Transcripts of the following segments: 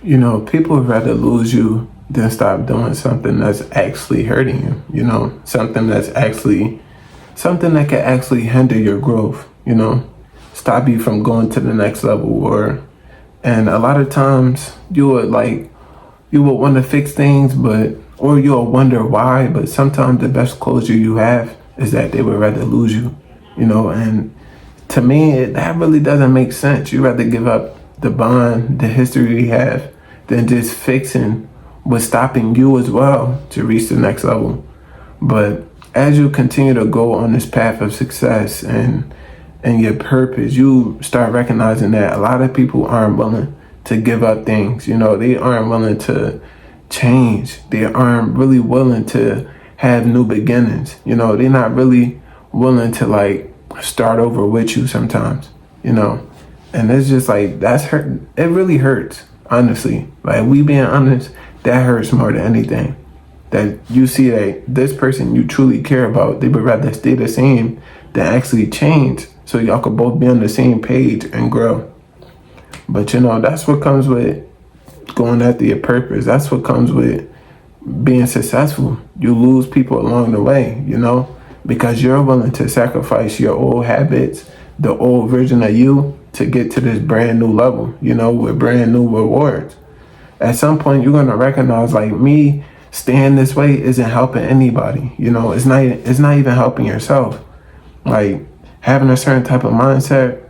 People would rather lose you than stop doing something that's actually hurting you, something that can actually hinder your growth, stop you from going to the next level. And a lot of times you would want to fix things, or you'll wonder why, but sometimes the best closure you have is that they would rather lose you, and to me, that really doesn't make sense. You rather give up the bond, the history you have, than just fixing what's stopping you as well to reach the next level. But as you continue to go on this path of success and your purpose, you start recognizing that a lot of people aren't willing to give up things. They aren't willing to change. They aren't really willing to have new beginnings. They're not really willing to start over with you sometimes, and it's just that's hurt. It really hurts, honestly. We being honest, that hurts more than anything. That you see that this person you truly care about, they would rather stay the same than actually change so y'all could both be on the same page and grow. But that's what comes with going after your purpose. That's what comes with being successful. You lose people along the way, because you're willing to sacrifice your old habits, the old version of you, to get to this brand new level, with brand new rewards. At some point, you're going to recognize, me staying this way isn't helping anybody. It's not even helping yourself. Having a certain type of mindset,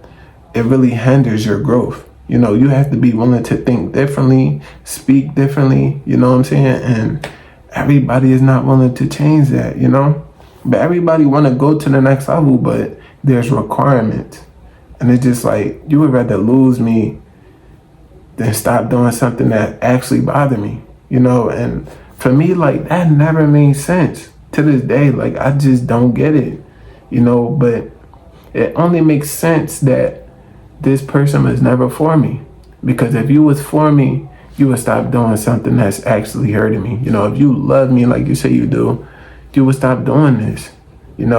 it really hinders your growth. You have to be willing to think differently, speak differently, you know what I'm saying? And everybody is not willing to change that, But everybody want to go to the next level, but there's requirements. And it's just you would rather lose me than stop doing something that actually bothered me, And for me, that never made sense. To this day, I just don't get it, But it only makes sense that this person was never for me. Because if you was for me, you would stop doing something that's actually hurting me. If you love me like you say you do, you would stop doing this, and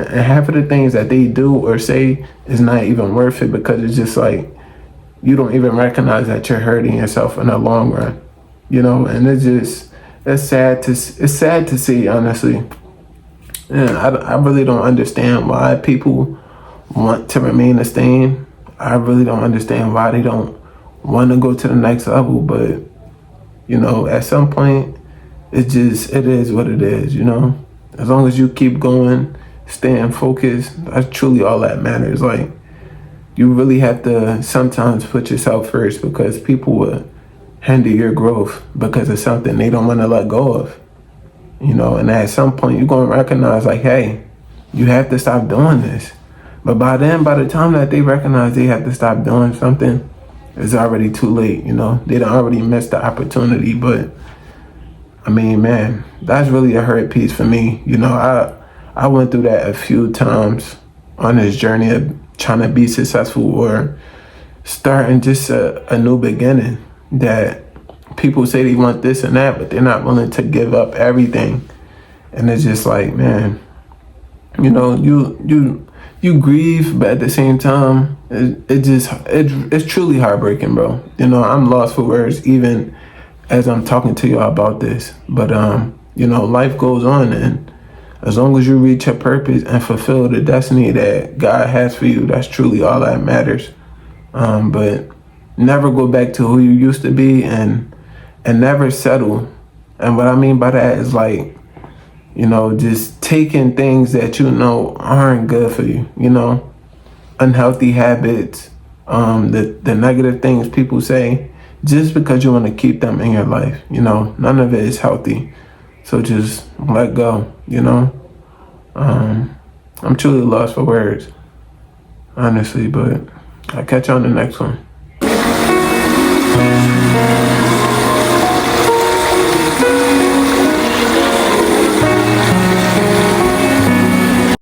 half of the things that they do or say is not even worth it, because it's just you don't even recognize that you're hurting yourself in the long run, and it's sad to see, honestly. And I really don't understand why people want to remain the same. I really don't understand why they don't want to go to the next level, but at some point it is what it is, As long as you keep going, staying focused, that's truly all that matters. You really have to sometimes put yourself first, because people will hinder your growth because of something they don't want to let go of, and at some point you're going to recognize hey, you have to stop doing this. But by the time that they recognize they have to stop doing something, it's already too late, They done already missed the opportunity. But I mean, man, that's really a hurt piece for me. I went through that a few times on this journey of trying to be successful or starting just a new beginning, that people say they want this and that, but they're not willing to give up everything. And it's just man, you grieve, but at the same time, it's truly heartbreaking, bro. I'm lost for words even as I'm talking to you about this. But life goes on, and as long as you reach your purpose and fulfill the destiny that God has for you, that's truly all that matters. But never go back to who you used to be, and never settle. And what I mean by that is just taking things that aren't good for you, unhealthy habits, the negative things people say, just because you want to keep them in your life. None of it is healthy. So just let go, I'm truly lost for words, honestly, but I'll catch you on the next one.